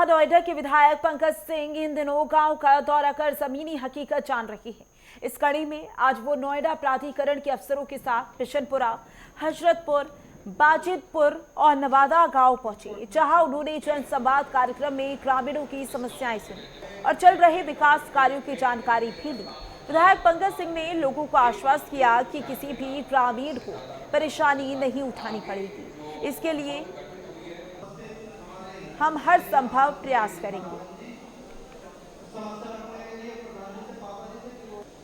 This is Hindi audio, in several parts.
नोएडा के विधायक पंकज सिंह इन दिनों गांव का दौरा कर जमीनी हकीकत जान रही हैं। इस कड़ी में आज वो नोएडा प्राधिकरण के अफसरों के साथ बिशनपुरा, हजरतपुर, बाजिदपुर और नवादा गांव पहुंचे, जहां उन्होंने जनसंवाद कार्यक्रम में ग्रामीणों की समस्याएं सुनी और चल रहे विकास कार्यों की जानकारी भी ली। विधायक पंकज सिंह ने लोगों को आश्वस्त किया कि किसी भी ग्रामीण को परेशानी नहीं उठानी पड़ेगी। इसके लिए हम हर संभव प्रयास करेंगे।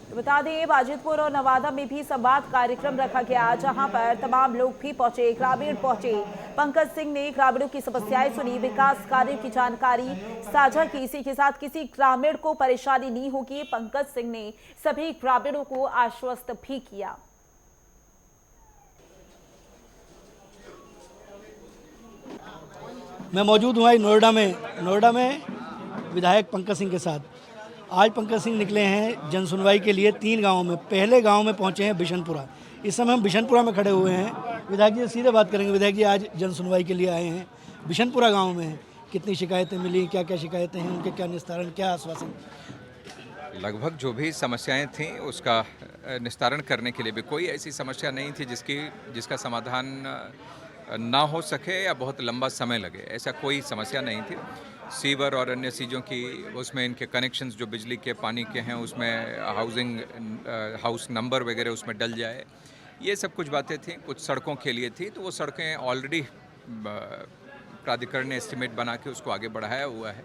तो बता दें, बाजिदपुर और नवादा में भी संवाद कार्यक्रम रखा गया, जहां पर तमाम लोग भी पहुंचे, ग्रामीण पहुंचे। पंकज सिंह ने ग्रामीणों की समस्याएं सुनी, विकास कार्यों की जानकारी साझा की। इसी के साथ किसी ग्रामीण को परेशानी नहीं होगी। पंकज सिंह ने सभी ग्रामीणों को आश्वस्त भी किया। मैं मौजूद हूँ नोएडा में विधायक पंकज सिंह के साथ। आज पंकज सिंह निकले हैं जन सुनवाई के लिए 3 गांवों में। पहले गांव में पहुंचे हैं बिशनपुरा। इस समय हम बिशनपुरा में खड़े हुए हैं। विधायक जी से सीधे बात करेंगे। विधायक जी, आज जन सुनवाई के लिए आए हैं, बिशनपुरा गांव में हैं। कितनी शिकायतें मिली, क्या क्या शिकायतें हैं, उनके क्या निस्तारण, क्या आश्वासन? लगभग जो भी समस्याएं थीं उसका निस्तारण करने के लिए भी कोई ऐसी समस्या नहीं थी जिसका समाधान ना हो सके या बहुत लंबा समय लगे, ऐसा कोई समस्या नहीं थी। सीवर और अन्य चीज़ों की उसमें इनके कनेक्शंस जो बिजली के, पानी के हैं, उसमें हाउस नंबर वगैरह उसमें डल जाए, ये सब कुछ बातें थी। कुछ सड़कों के लिए थी, तो वो सड़कें ऑलरेडी प्राधिकरण ने एस्टिमेट बना के उसको आगे बढ़ाया हुआ है।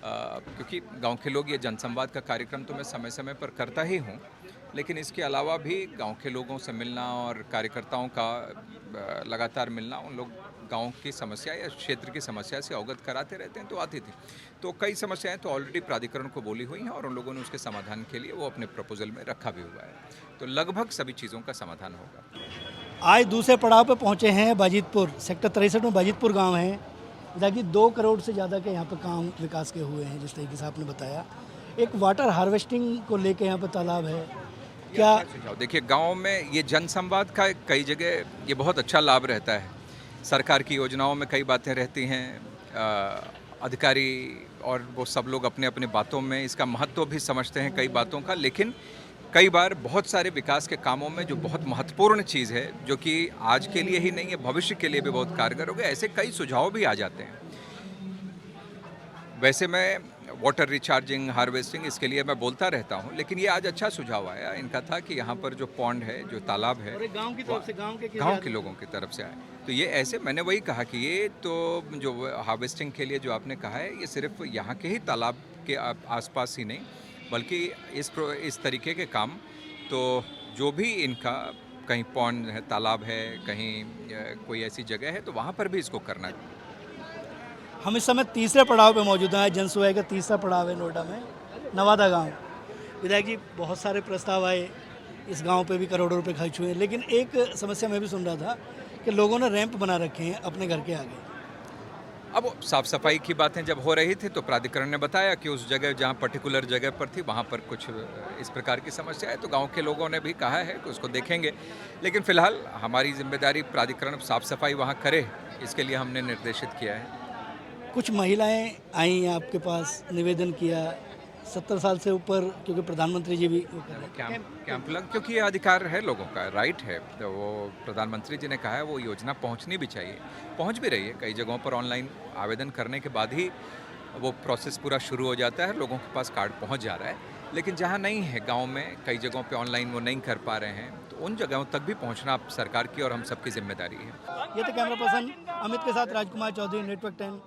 क्योंकि गांव के लोग, ये जनसंवाद का कार्यक्रम तो मैं समय समय पर करता ही हूँ, लेकिन इसके अलावा भी गांव के लोगों से मिलना और कार्यकर्ताओं का लगातार मिलना, उन लोग गांव की समस्या या क्षेत्र की समस्या से अवगत कराते रहते हैं, तो आती थी। तो कई समस्याएं तो ऑलरेडी प्राधिकरण को बोली हुई हैं और उन लोगों ने उसके समाधान के लिए वो अपने प्रपोजल में रखा भी हुआ है। तो लगभग सभी चीज़ों का समाधान होगा। आज दूसरे पड़ाव पर पहुंचे हैं बाजिदपुर। सेक्टर 63 में बाजिदपुर गाँव है। विधायक जी, 2 करोड़ से ज़्यादा के यहाँ पर काम विकास के हुए हैं, जिस तरीके से आपने बताया। एक वाटर हार्वेस्टिंग को लेकर यहाँ पर तालाब है, क्या? देखिए, गांव में ये जनसंवाद का कई जगह ये बहुत अच्छा लाभ रहता है। सरकार की योजनाओं में कई बातें रहती हैं, अधिकारी और वो सब लोग अपने अपने बातों में इसका महत्व भी समझते हैं कई बातों का, लेकिन कई बार बहुत सारे विकास के कामों में जो बहुत महत्वपूर्ण चीज़ है, जो कि आज के लिए ही नहीं है, भविष्य के लिए भी बहुत कारगर होगा, ऐसे कई सुझाव भी आ जाते हैं। वैसे मैं वाटर रिचार्जिंग, हार्वेस्टिंग, इसके लिए मैं बोलता रहता हूँ, लेकिन ये आज अच्छा सुझाव आया इनका था कि यहाँ पर जो पॉन्ड है, जो तालाब है, गांव की तरफ से, गांव के लोगों की तरफ से आए। तो ये ऐसे, मैंने वही कहा कि ये तो जो हार्वेस्टिंग के लिए जो आपने कहा है, ये सिर्फ यहाँ के ही तालाब के आसपास ही नहीं, बल्कि इस तरीके के काम तो जो भी इनका कहीं पॉन्ड है, तालाब है, कहीं कोई ऐसी जगह है, तो वहाँ पर भी इसको करना है। हम इस समय तीसरे पड़ाव पे मौजूद हैं। जन सुनवाई का तीसरा पड़ाव है नोएडा में, नवादा गांव। विधायक जी, बहुत सारे प्रस्ताव आए, इस गांव पे भी करोड़ों रुपए खर्च हुए, लेकिन एक समस्या मैं भी सुन रहा था कि लोगों ने रैंप बना रखे हैं अपने घर के आगे। अब साफ़ सफाई की बातें जब हो रही थी तो प्राधिकरण ने बताया कि उस जगह, जहाँ पर्टिकुलर जगह पर थी, वहाँ पर कुछ इस प्रकार की समस्या है, तो गांव के लोगों ने भी कहा है कि उसको देखेंगे। लेकिन फ़िलहाल हमारी जिम्मेदारी प्राधिकरण साफ़ सफाई वहाँ करे, इसके लिए हमने निर्देशित किया है। कुछ महिलाएं आई आपके पास, निवेदन किया, 70 साल से ऊपर, क्योंकि प्रधानमंत्री जी भी कैंप लग, क्योंकि ये अधिकार है लोगों का, राइट है। तो वो प्रधानमंत्री जी ने कहा है वो योजना पहुंचनी भी चाहिए, पहुंच भी रही है। कई जगहों पर ऑनलाइन आवेदन करने के बाद ही वो प्रोसेस पूरा शुरू हो जाता है, लोगों के पास कार्ड पहुंच जा रहा है। लेकिन जहां नहीं है, गांव में कई जगहों पे ऑनलाइन वो नहीं कर पा रहे हैं, तो उन जगहों तक भी पहुंचना सरकार की और हम सबकी जिम्मेदारी है। ये तो कैमरा पर्सन अमित के साथ राजकुमार चौधरी, नेटवर्क 10।